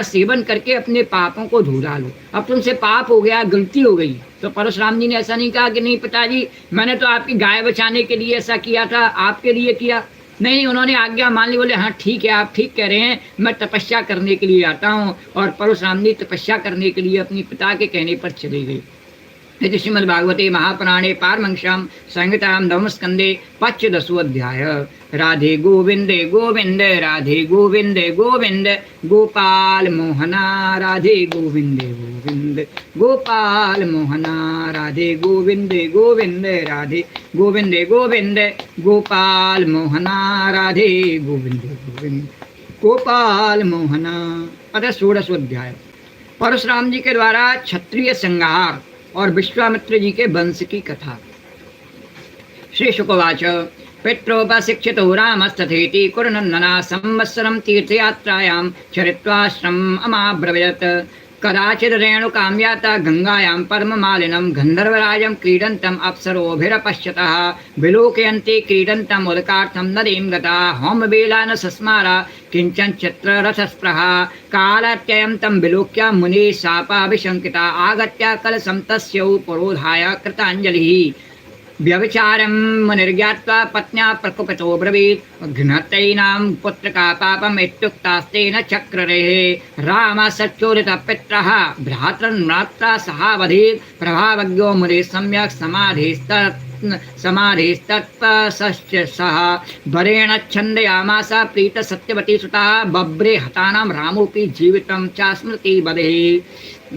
Seven करके अपने पापों को धुला लो। अब तुमसे पाप हो गया, गलती हो गई, तो परशुराम जी ने ऐसा नहीं कहा कि नहीं पिताजी मैंने तो आपकी गाय बचाने के लिए ऐसा किया था, आपके लिए किया। नहीं नहीं, उन्होंने आज्ञा मान ली, बोले हाँ ठीक है, आप ठीक कह रहे हैं, मैं तपस्या करने के लिए आता हूँ। और परशुराम जी तपस्या करने के लिए अपने पिता के कहने पर चले गए। इति श्रीमद्भागवते महापुराणे पारमहंस्यां संहितायां नवमस्कन्धे पञ्चदशोऽध्याय। राधे गोविंदे गोविंद राधे गोविंदे गोविंद गोपाल मोहना राधे गोविंदे गोविंद गोपाल मोहना राधे गोविंदे गोविंद राधे गोविंदे गोविंद गोपाल मोहना राधे गोविंदे गोविंद गोपाल मोहना। अतः षोडशोऽध्याय। परशुराम जी के द्वारा क्षत्रिय संहार और विश्वामित्र जी के वंश की कथा। श्री शुकवाच पित्रोपशिक्षितो रामस्तथेति कुरुनन्दना संवत्सरं तीर्थयात्रायां चरित्वाश्रमम् अमाब्रवीत्। कदाचित् रेणुकां याता गंगायां परममालिनं गन्धर्वराजं क्रीडन्तम् अप्सरोभिरपश्यतः विलोकयन्ति क्रीडन्तम् उदकार्थं नदीं गता होमवेलान सस्मारा किञ्चन चित्ररथस्पृहा। कालात्ययं तं विलोक्य मुनिः शापाभिशङ्किता आगत्य कलशं तस्यौ पुरोधाय कृताञ्जलिः। व्यभिचारं मुनिर्ज्ञात्वा पत्न्या प्रकुपितो ब्रवीत् घ्नतैनां पुत्रका पापम् इत्युक्तास्तेन चक्ररेः। रामः सच्चोदितः पित्रः भ्रातृन्मात्रा सहावधीत् प्रभावज्ञो मुनिः सम्यक् समाधिस्तत्पश्च सः वरेण छन्दयामास प्रीत सत्यवती सुता बभ्रे हतानां रामोऽपि जीवितं च स्मृतिवधेः।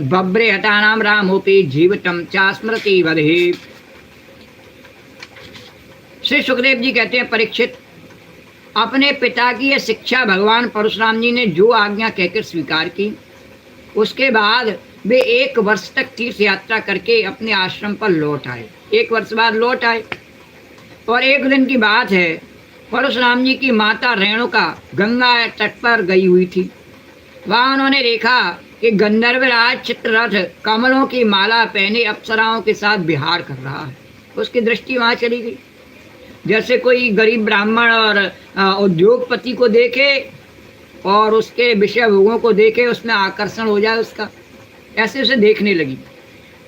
बभ्रे हतानां रामोऽपि जीवितं च स्मृतिवधेः। श्री सुखदेव जी कहते हैं परीक्षित, अपने पिता की यह शिक्षा भगवान परशुराम जी ने जो आज्ञा कहकर स्वीकार की, उसके बाद वे 1 वर्ष तक तीर्थ यात्रा करके अपने आश्रम पर लौट आए। 1 वर्ष बाद लौट आए और एक दिन की बात है, परशुराम जी की माता रेणुका गंगा तट पर गई हुई थी। वहाँ उन्होंने देखा कि गंधर्वराज चित्ररथ कमलों की माला पहने अप्सराओं के साथ विहार कर रहा है। उसकी दृष्टि वहाँ चली गई। जैसे कोई गरीब ब्राह्मण और उद्योगपति को देखे और उसके विषय भोगों को देखे, उसमें आकर्षण हो जाए उसका, ऐसे उसे देखने लगी।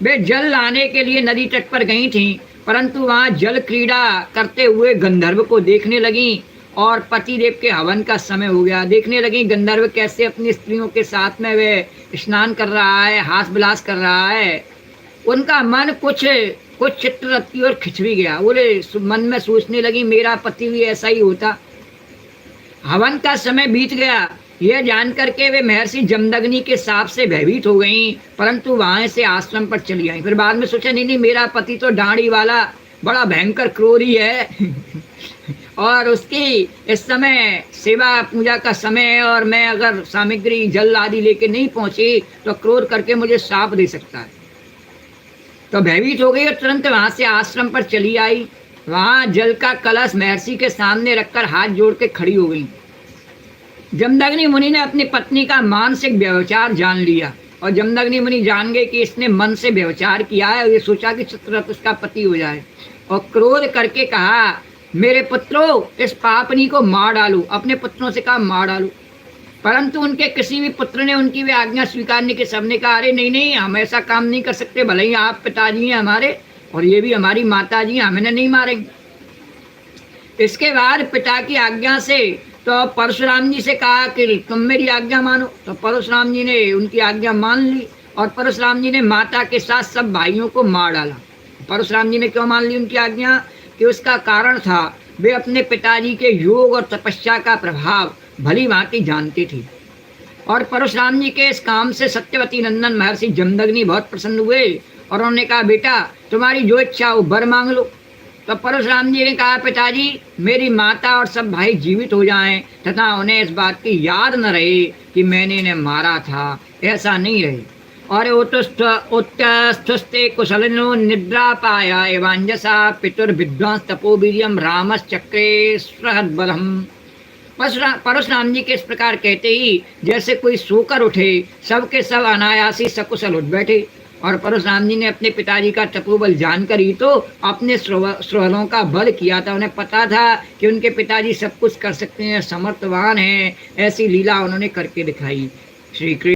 वे जल लाने के लिए नदी तट पर गई थीं, परंतु वहाँ जल क्रीड़ा करते हुए गंधर्व को देखने लगीं और पतिदेव के हवन का समय हो गया। देखने लगी गंधर्व कैसे अपनी स्त्रियों के साथ में वे स्नान कर रहा है, हास विलास कर रहा है। उनका मन कुछ चित्ररथ की ओर खिंच भी गया। बोले मन में सोचने लगी मेरा पति भी ऐसा ही होता। हवन का समय बीत गया, यह जान करके वे महर्षि जमदग्नि के साप से भयभीत हो गईं, परंतु वहां से आश्रम पर चली आई। फिर बाद में सोचा नहीं मेरा पति तो दाढ़ी वाला बड़ा भयंकर क्रोधी है और उसकी इस समय सेवा पूजा का समय है और मैं अगर सामग्री जल आदि लेके नहीं पहुंची तो क्रोध करके मुझे शाप दे सकता है। तो भयभीत हो गई और तुरंत वहां से आश्रम पर चली आई। वहां जल का कलश महर्षि के सामने रखकर हाथ जोड़ के खड़ी हो गई। जमदग्नि मुनि ने अपनी पत्नी का मानसिक व्यभिचार जान लिया और जमदग्नि मुनि जान गए कि इसने मन से व्यभिचार किया है और ये सोचा कि चित्ररथ उसका पति हो जाए और क्रोध करके कहा मेरे पुत्रों, इस पापनी को मार डालो। अपने पुत्रों से कहा मार डालो, परंतु उनके किसी भी पुत्र ने उनकी वे आज्ञा स्वीकार नहीं की। सबने कहा अरे नहीं नहीं, हम ऐसा काम नहीं कर सकते, भले ही आप पिताजी हैं हमारे और ये भी हमारी माता जी हैं, हमें नहीं मारेंगे। इसके बाद पिता की आज्ञा से तो परशुराम जी से कहा कि तुम मेरी आज्ञा मानो। तो परशुराम जी ने उनकी आज्ञा मान ली और परशुराम जी ने माता के साथ सब भाइयों को मार डाला। परशुराम जी ने क्यों मान ली उनकी आज्ञा? कि उसका कारण था वे अपने पिताजी के योग और तपस्या का प्रभाव भली भांति जानती थी। और परशुराम जी के इस काम से सत्यवती नंदन महर्षि जमदग्नि बहुत प्रसन्न हुए और उन्होंने कहा बेटा तुम्हारी जो इच्छा हो वर मांग लो। तो परशुराम जी ने कहा पिताजी मेरी माता और सब भाई जीवित हो जाएं तथा उन्हें इस बात की याद न रहे कि मैंने इन्हें मारा था, ऐसा नहीं रहे। और उत्तस्थे कुशलिनो निद्रा पाया एवांजसा पितुर्विद्वांस तपोवीर्यम रामश्चक्रे सहद्बलम। परशुराम जी के इस प्रकार कहते ही जैसे कोई सोकर उठे, सबके सब अनायासी सकुशल उठ बैठे। और परशुराम जी ने अपने पिताजी का तपोबल जानकर ही तो अपने श्रवणों का बल किया था। उन्हें पता था कि उनके पिताजी सब कुछ कर सकते हैं, समर्थवान हैं। ऐसी लीला उन्होंने करके दिखाई। श्री कृष्ण।